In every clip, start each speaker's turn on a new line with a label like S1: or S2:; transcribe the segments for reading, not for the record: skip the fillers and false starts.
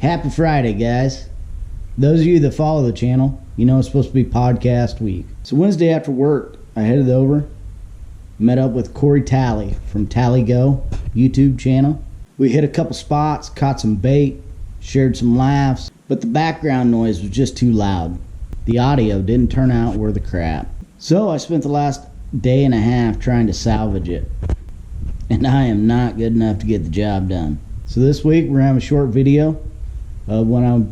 S1: Happy Friday, guys. Those of you that follow the channel, you know it's supposed to be podcast week. So Wednesday after work, I headed over, met up with Corey Talley from Tally Go YouTube channel. We hit a couple spots, caught some bait, shared some laughs, but the background noise was just too loud. The audio didn't turn out worth a crap. So I spent the last day and a half trying to salvage it. And I am not good enough to get the job done. So this week we're having a short video of when I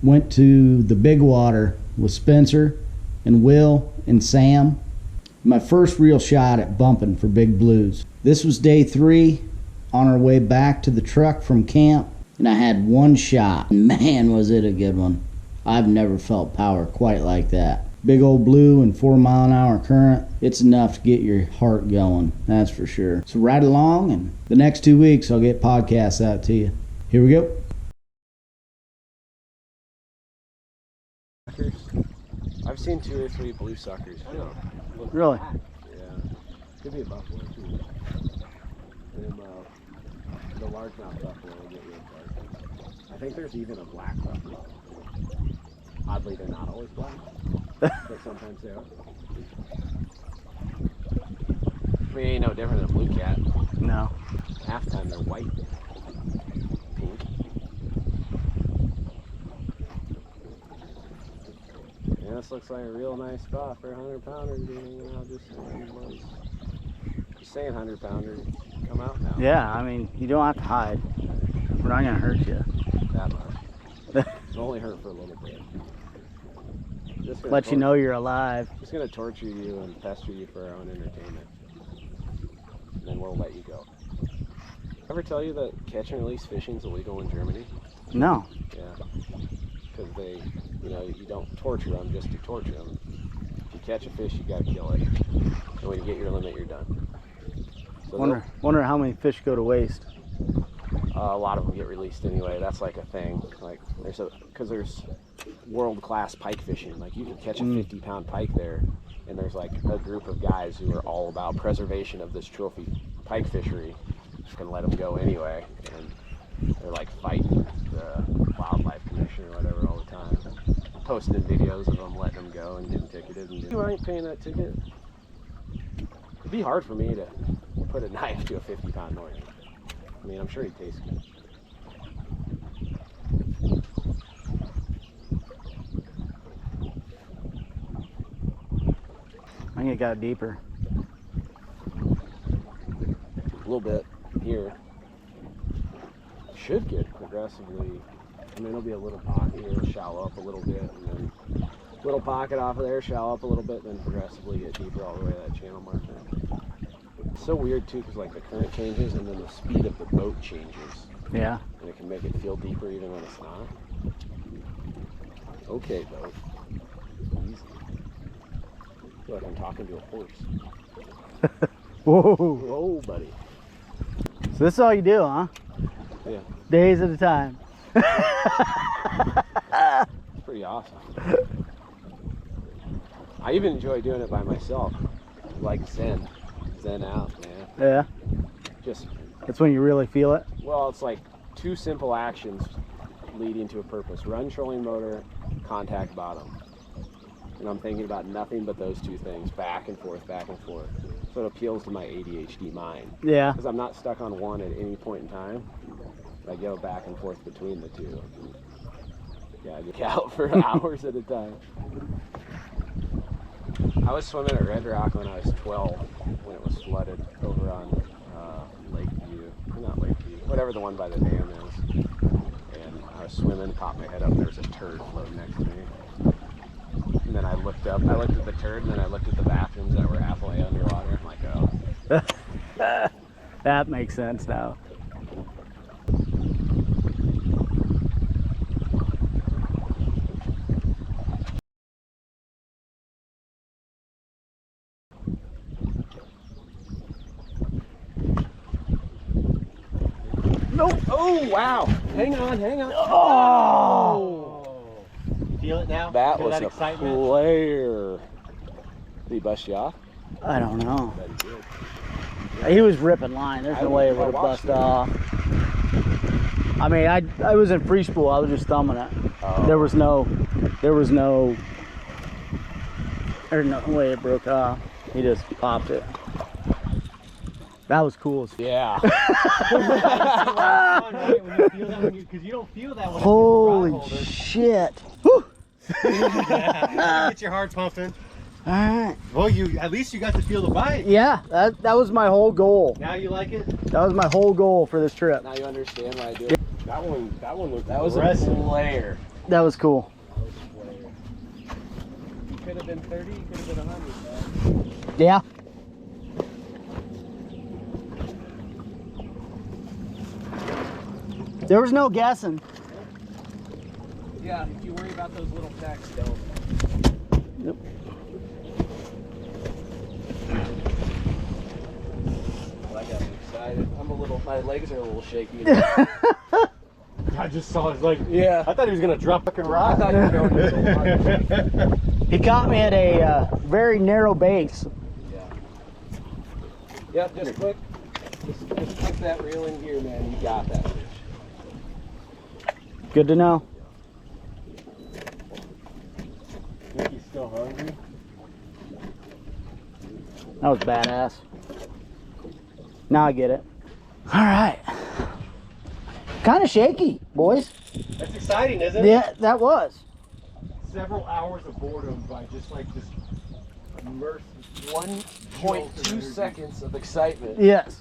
S1: went to the big water with Spencer and Will and Sam. My first real shot at bumping for big blues. This was day 3 on our way back to the truck from camp, and I had one shot. Man, was it a good one. I've never felt power quite like that. Big old blue and 4-mile-an-hour current. It's enough to get your heart going, that's for sure. So ride along, and the next 2 weeks I'll get podcasts out to you. Here we go.
S2: I've seen 2 or 3 blue suckers.
S1: Really?
S2: Yeah. Could be a buffalo too. And the largemouth buffalo will get you a dark. I think there's even a black buffalo. Oddly, they're not always black, but sometimes they are. I mean, ain't no different than a blue cat.
S1: No.
S2: Half the time they're white. Pink. Yeah, this looks like a real nice spot for a 100-pounder to be hanging out. Just saying 100-pounder, come out now.
S1: Yeah, I mean, you don't have to hide. We're not going to hurt you.
S2: That much. It'll only hurt for a little bit.
S1: Let you know you're alive.
S2: Just going to torture you and pester you for our own entertainment. And then we'll let you go. Ever tell you that catch and release fishing is illegal in Germany?
S1: No.
S2: Yeah. Because they, you don't torture them just to torture them. If you catch a fish, you got to kill it. And when you get your limit, you're done. So
S1: wonder how many fish go to waste.
S2: A lot of them get released anyway. That's like a thing. Like there's world-class pike fishing. Like you can catch a 50-pound pike there, and there's like a group of guys who are all about preservation of this trophy pike fishery. Just gonna let them go anyway, and they're like fighting the wildlife commission or whatever all the time, posting videos of them letting them go and getting ticketed. And you ain't paying that ticket. It'd be hard for me to put a knife to a 50-pound Northern. I mean, I'm sure he tastes good.
S1: I think it got deeper.
S2: A little bit here. Should get progressively. I mean, it'll be a little pocket here, it'll shallow up a little bit, and then little pocket off of there, shallow up a little bit, then progressively get deeper all the way to that channel marker. It's so weird too, because like the current changes and then the speed of the boat changes.
S1: Yeah.
S2: And it can make it feel deeper even when it's not. Okay, boat. Easy. I feel like I'm talking to a horse.
S1: Whoa.
S2: Whoa, buddy.
S1: So this is all you do, huh?
S2: Yeah.
S1: Days at a time.
S2: It's pretty awesome. I even enjoy doing it by myself. Like Zen out, man.
S1: Yeah.
S2: Just.
S1: That's when you really feel it.
S2: Well, it's like 2 simple actions leading to a purpose. Run, trolling motor, contact bottom. And I'm thinking about nothing but those 2 things, back and forth, back and forth. So it appeals to my ADHD mind.
S1: Yeah.
S2: Because I'm not stuck on one at any point in time. I go back and forth between the 2. Yeah, I get out for hours at a time. I was swimming at Red Rock when I was 12, when it was flooded over on whatever the one by the dam is. And I was swimming, popped my head up, and there was a turd floating next to me. And then I looked up, I looked at the turd, and then I looked at the bathrooms that were halfway underwater. I'm like, oh.
S1: That makes sense now.
S2: Nope. Oh, wow. Hang on.
S1: Oh!
S3: Feel it now?
S2: That
S3: Feel
S2: was
S3: that
S2: a
S3: excitement?
S2: player. Did he bust you off?
S1: I don't know.
S2: I bet he did.
S1: He was ripping line. There's no way it would have
S2: watched
S1: bust off. I mean, I was in free spool. I was just thumbing it.
S2: Oh.
S1: There was no way it broke off. He just popped it. That was cool.
S2: Yeah.
S3: Because you don't feel that when
S1: Holy shit. Whew.
S3: Get your heart pumping.
S1: All right.
S3: Well, at least you got to feel the bite.
S1: Yeah, that was my whole goal.
S3: Now you like it?
S1: That was my whole goal for this trip.
S2: Now you understand why I do it. That one looked. That was
S3: aggressive.
S2: a flare.
S1: That was cool.
S2: You could have been 30. You could have been 100. Man.
S1: Yeah. There was no guessing.
S2: Yeah. If you worry about those little pecks, don't.
S1: Yep.
S2: I got excited. My legs are a little shaky.
S3: I just saw his leg.
S2: Yeah.
S3: I thought he was going to drop fucking rock.
S2: I thought you were going to
S1: He caught me at a very narrow base.
S2: Yeah, just click that reel in here, man. You got that fish.
S1: Good to know.
S3: Think he's still hungry?
S1: That was badass. Now I get it. All right. Kind of shaky, boys.
S3: That's exciting, isn't it?
S1: Yeah, that was.
S3: Several hours of boredom by just immersed.
S2: 1.2 seconds of excitement.
S1: Yes.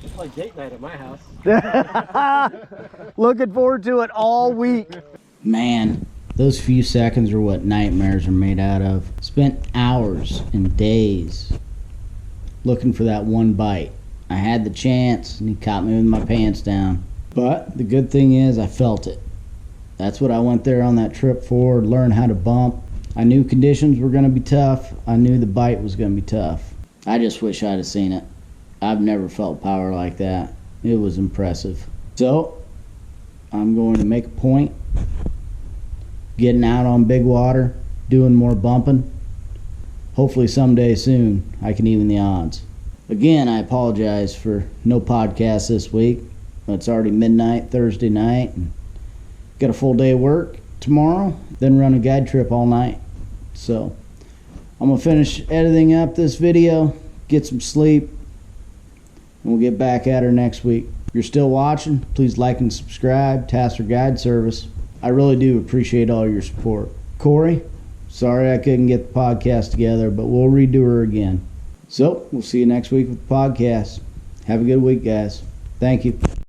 S3: It's like date night at my house.
S1: Looking forward to it all week. Man, those few seconds are what nightmares are made out of. Spent hours and days looking for that one bite. I had the chance and he caught me with my pants down. But the good thing is I felt it. That's what I went there on that trip for, learn how to bump. I knew conditions were going to be tough. I knew the bite was going to be tough. I just wish I'd have seen it. I've never felt power like that. It was impressive. So, I'm going to make a point. Getting out on big water, doing more bumping. Hopefully someday soon I can even the odds. Again, I apologize for no podcast this week. It's already midnight Thursday night. And got a full day of work tomorrow, then run a guide trip all night. So I'm gonna finish editing up this video, get some sleep, and we'll get back at her next week. If you're still watching, please like and subscribe. Tasler Guide Service. I really do appreciate all your support. Corey, sorry I couldn't get the podcast together, but we'll redo her again. So we'll see you next week with the podcast. Have a good week, guys. Thank you.